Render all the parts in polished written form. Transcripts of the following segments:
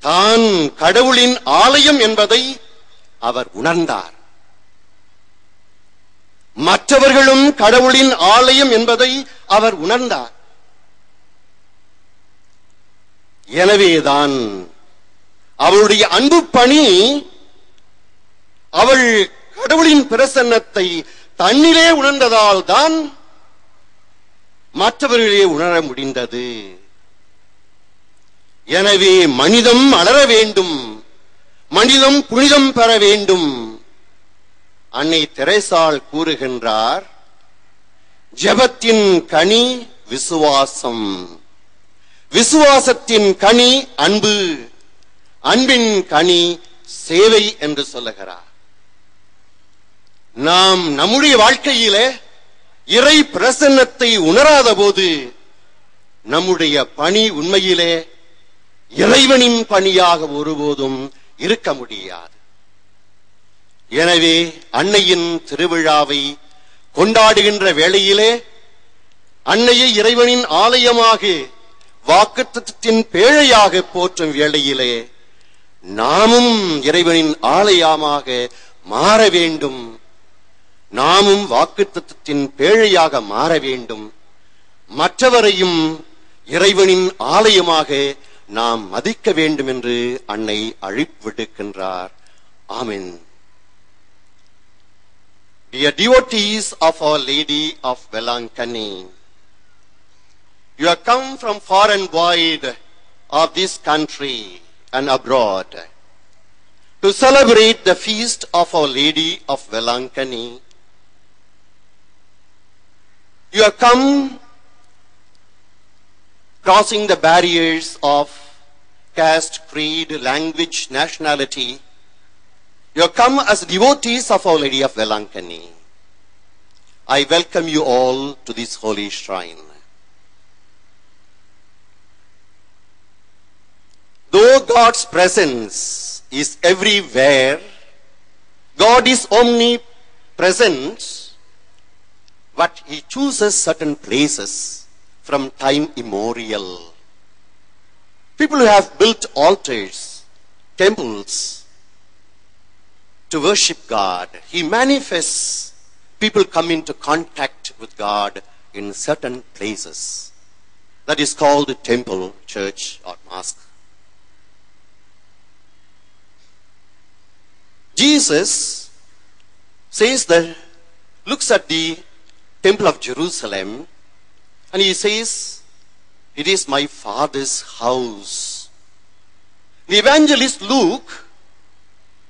தான் கடவுளின் ஆலயம் என்பதை அவர் உணர்ந்தார். மற்றவர்களும் கடவுளின் ஆலயம் என்பதை அவர் உணர்ந்தார். எனவேதான் அவளுடைய அன்பு பணி அவள் கடவுளின் பிரசன்னத்தை தன்னிலே உணர்ந்ததால் தான் மற்றவர்களே உணர முடிந்தது. எனவே மனிதம் அலர வேண்டும், மனிதம் புனிதம் பெற வேண்டும். அன்னை தெரேசாள் கூறுகின்றார், ஜெபத்தின் கனி விசுவாசம், விசுவாசத்தின் கனி அன்பு, அன்பின் கனி சேவை என்று சொல்லுகிறார். நாம் நம்முடைய வாழ்க்கையிலே இறை பிரசன்னத்தை உணராத போது நம்முடைய பணி உண்மையிலே இறைவனின் பணியாக ஒருபோதும் இருக்க முடியாது. எனவே அன்னையின் திருவிழாவை கொண்டாடுகின்ற வேளையிலே அன்னையை இறைவனின் ஆலயமாக வாக்குத்தத்தத்தின் பேழையாக போற்றும் வேளையிலே நாமும் இறைவனின் ஆலயமாக மாற வேண்டும். நாமும் வாக்குத்தத்தத்தின் பேழையாக மாற வேண்டும். மற்றவரையும் இறைவனின் ஆலயமாக நாம் மதிக்க வேண்டும் என்று அன்னை அழைப்பு விடுக்கின்றார். ஆமென். Dear devotees of Our Lady of Velankani, you have come from far and wide of this country and abroad to celebrate the feast of Our Lady of Velankani. You have come crossing the barriers of caste, creed, language, nationality. You have come as devotees of Our Lady of Velankani. I welcome you all to this holy shrine. Though God's presence is everywhere, God is omnipresent, but He chooses certain places from time immemorial. People who have built altars, temples to worship God, He manifests. People come into contact with God in certain places. That is called temple, church, or mosque. Jesus says that, looks at the temple of Jerusalem, and He says, it is my Father's house. The evangelist Luke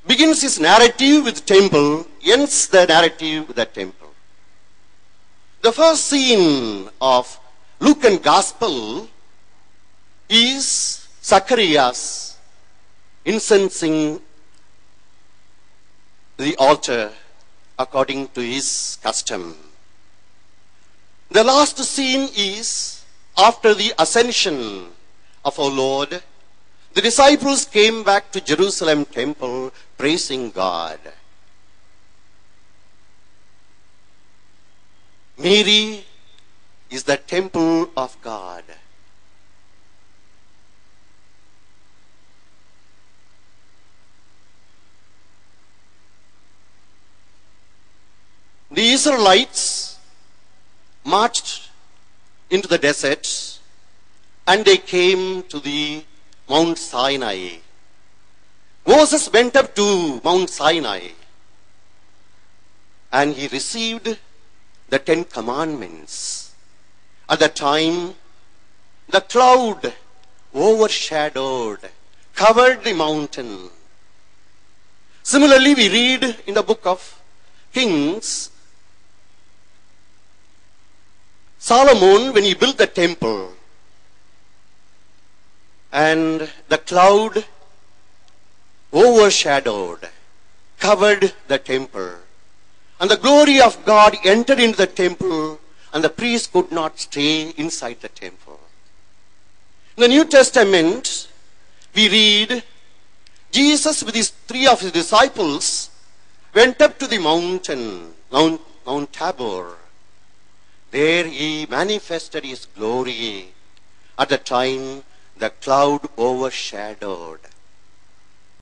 begins his narrative with temple, ends the narrative with the temple. The first scene of Lucan Gospel is Zacharias incensing the altar according to his custom. The last scene is after the ascension of our Lord. The disciples came back to Jerusalem temple praising God. Mary is the temple of God. The Israelites marched into the desert and they came to the Mount Sinai. Moses went up to Mount Sinai and he received the 10 commandments. At the time, the cloud overshadowed, covered the mountain. Similarly, we read in the book of Kings, Solomon, when he built the temple, and the cloud overshadowed, covered the temple, and the glory of God entered into the temple, and the priest could not stay inside the temple. In the New Testament, we read, Jesus with three of his disciples went up to the mountain, Mount Tabor. There he manifested his glory. At the time, the cloud overshadowed.